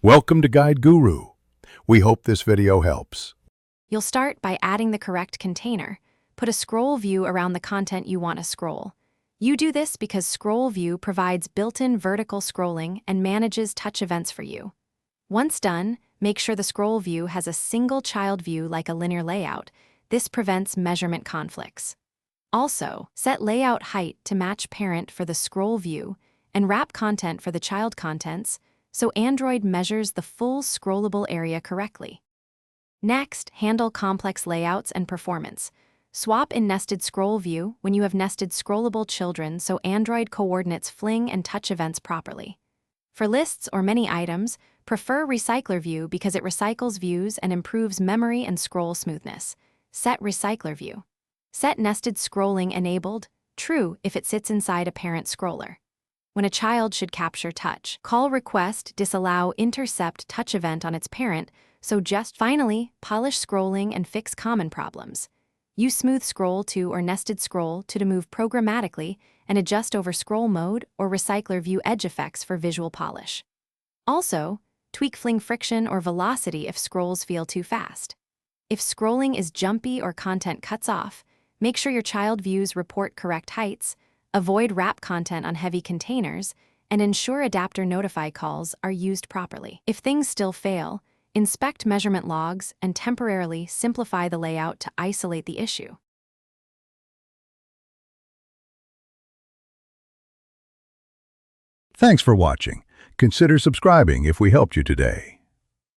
Welcome to Guide Guru. We hope this video helps. You'll start by adding the correct container. Put a scroll view around the content you want to scroll. You do this because Scroll View provides built-in vertical scrolling and manages touch events for you. Once done, make sure the scroll view has a single child view like a linear layout. This prevents measurement conflicts. Also, set layout height to match parent for the scroll view and wrap content for the child contents so Android measures the full scrollable area correctly. Next, handle complex layouts and performance. Swap in nested scroll view when you have nested scrollable children so Android coordinates fling and touch events properly. For lists or many items, prefer recycler view because it recycles views and improves memory and scroll smoothness. Set recycler view. Set nested scrolling enabled, true if it sits inside a parent scroller. When a child should capture touch, call request disallow intercept touch event on its parent, so just finally polish scrolling and fix common problems. Use smooth scroll to or nested scroll to move programmatically and adjust over scroll mode or recycler view edge effects for visual polish. Also, tweak fling friction or velocity if scrolls feel too fast. If scrolling is jumpy or content cuts off, make sure your child views report correct heights, avoid wrap content on heavy containers, and ensure adapter notify calls are used properly. If things still fail, inspect measurement logs and temporarily simplify the layout to isolate the issue. Thanks for watching. Consider subscribing if we helped you today.